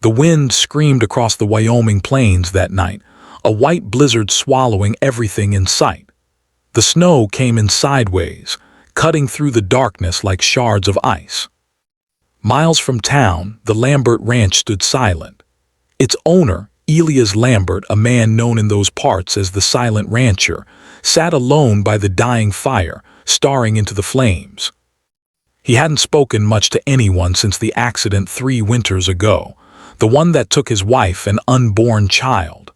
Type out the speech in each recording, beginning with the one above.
The wind screamed across the Wyoming plains that night, a white blizzard swallowing everything in sight. The snow came in sideways, cutting through the darkness like shards of ice. Miles from town, the Lambert Ranch stood silent. Its owner, Elias Lambert, a man known in those parts as the Silent Rancher, sat alone by the dying fire, staring into the flames. He hadn't spoken much to anyone since the accident 3 winters ago, the one that took his wife and unborn child.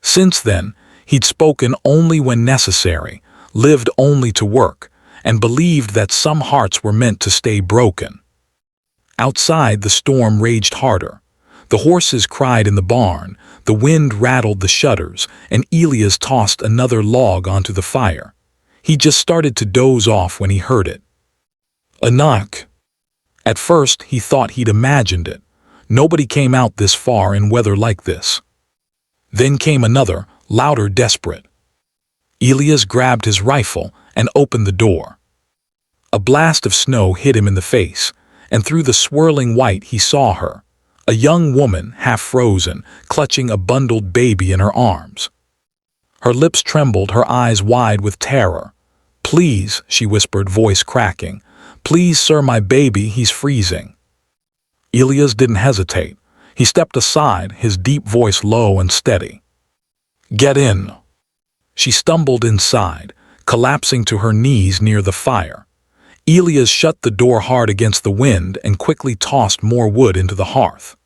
Since then, he'd spoken only when necessary, lived only to work, and believed that some hearts were meant to stay broken. Outside, the storm raged harder. The horses cried in the barn, the wind rattled the shutters, and Elias tossed another log onto the fire. He just started to doze off when he heard it. A knock. At first, he thought he'd imagined it. Nobody came out this far in weather like this. Then came another, louder, desperate. Elias grabbed his rifle and opened the door. A blast of snow hit him in the face, and through the swirling white he saw her, a young woman, half frozen, clutching a bundled baby in her arms. Her lips trembled, her eyes wide with terror. "Please," she whispered, voice cracking. "Please, sir, my baby, he's freezing." Elias didn't hesitate. He stepped aside, his deep voice low and steady. "Get in." She stumbled inside, collapsing to her knees near the fire. Elias shut the door hard against the wind and quickly tossed more wood into the hearth.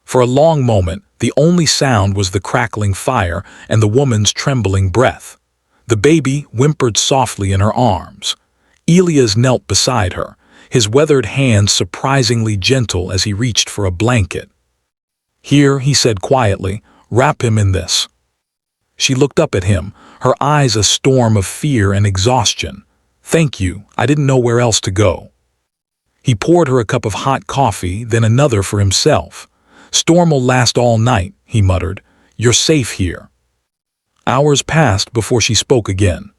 For a long moment, the only sound was the crackling fire and the woman's trembling breath. The baby whimpered softly in her arms. Elias knelt beside her, his weathered hands surprisingly gentle as he reached for a blanket. "Here," he said quietly, "wrap him in this." She looked up at him, her eyes a storm of fear and exhaustion. "Thank you, I didn't know where else to go." He poured her a cup of hot coffee, then another for himself. "Storm'll last all night," he muttered. "You're safe here." Hours passed before she spoke again.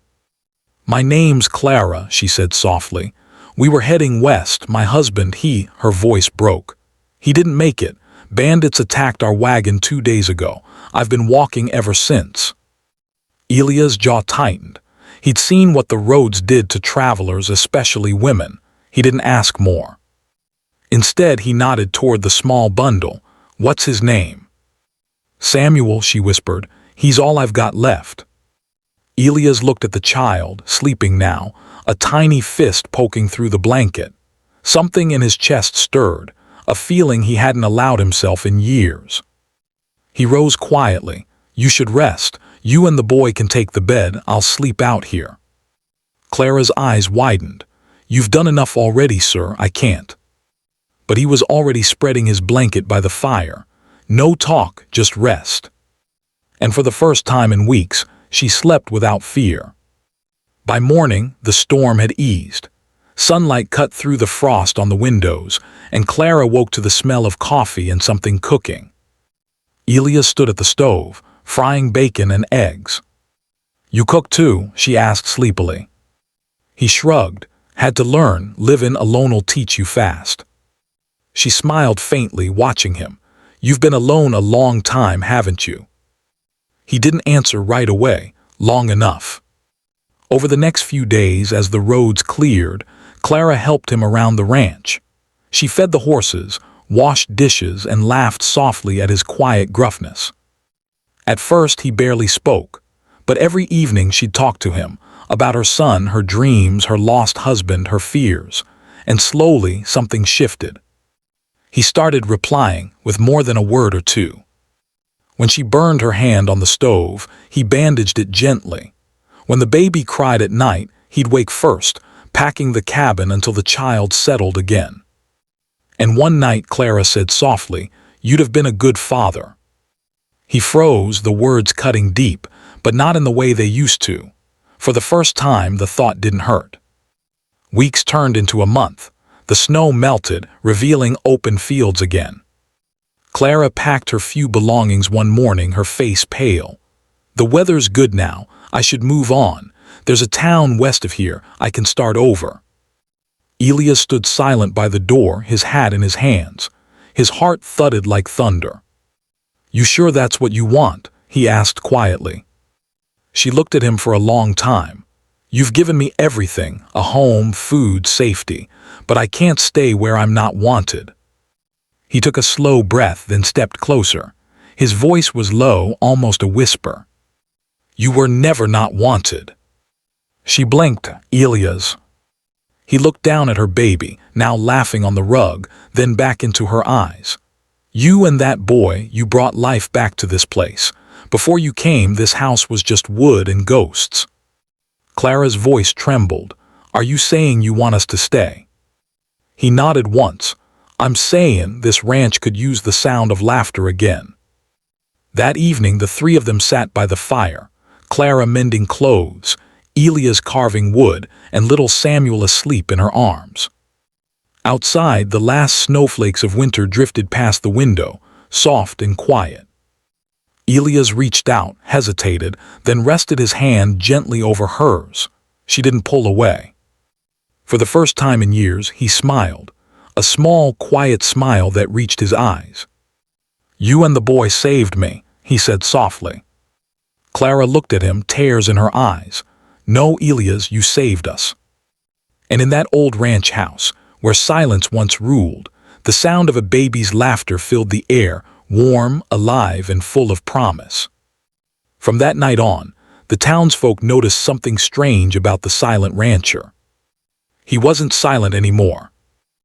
"My name's Clara," she said softly. "We were heading west, my husband, her voice broke. He didn't make it. Bandits attacked our wagon 2 days ago. I've been walking ever since." Elias' jaw tightened. He'd seen what the roads did to travelers, especially women. He didn't ask more. Instead, he nodded toward the small bundle. "What's his name?" "Samuel," she whispered. "He's all I've got left." Elias looked at the child, sleeping now, a tiny fist poking through the blanket. Something in his chest stirred, a feeling he hadn't allowed himself in years. He rose quietly. "You should rest. You and the boy can take the bed. I'll sleep out here." Clara's eyes widened. "You've done enough already, sir. I can't." But he was already spreading his blanket by the fire. No talk, just rest. And for the first time in weeks, she slept without fear. By morning, the storm had eased. Sunlight cut through the frost on the windows, and Clara woke to the smell of coffee and something cooking. Elias stood at the stove, frying bacon and eggs. "You cook too?" she asked sleepily. He shrugged. "Had to learn. Livin' alone'll teach you fast." She smiled faintly, watching him. "You've been alone a long time, haven't you?" He didn't answer right away. "Long enough." Over the next few days, as the roads cleared, Clara helped him around the ranch. She fed the horses, washed dishes, and laughed softly at his quiet gruffness. At first, he barely spoke, but every evening she'd talk to him about her son, her dreams, her lost husband, her fears, and slowly something shifted. He started replying with more than a word or two. When she burned her hand on the stove, he bandaged it gently. When the baby cried at night, he'd wake first, packing the cabin until the child settled again. And one night Clara said softly, "You'd have been a good father." He froze, the words cutting deep, but not in the way they used to. For the first time, the thought didn't hurt. Weeks turned into a month. The snow melted, revealing open fields again. Clara packed her few belongings one morning, her face pale. "The weather's good now. I should move on. There's a town west of here. I can start over." Elias stood silent by the door, his hat in his hands. His heart thudded like thunder. "You sure that's what you want?" he asked quietly. She looked at him for a long time. "You've given me everything, a home, food, safety, but I can't stay where I'm not wanted." He took a slow breath, then stepped closer. His voice was low, almost a whisper. "You were never not wanted." She blinked. "Elias." He looked down at her baby, now laughing on the rug, then back into her eyes. "You and that boy, you brought life back to this place. Before you came, this house was just wood and ghosts." Clara's voice trembled. "Are you saying you want us to stay?" He nodded once. "I'm saying this ranch could use the sound of laughter again." That evening, the three of them sat by the fire, Clara mending clothes, Elias carving wood, and little Samuel asleep in her arms. Outside, the last snowflakes of winter drifted past the window, soft and quiet. Elias reached out, hesitated, then rested his hand gently over hers. She didn't pull away. For the first time in years, he smiled, a small, quiet smile that reached his eyes. "You and the boy saved me," he said softly. Clara looked at him, tears in her eyes. "No, Elias, you saved us." And in that old ranch house, where silence once ruled, the sound of a baby's laughter filled the air, warm, alive, and full of promise. From that night on, the townsfolk noticed something strange about the silent rancher. He wasn't silent anymore.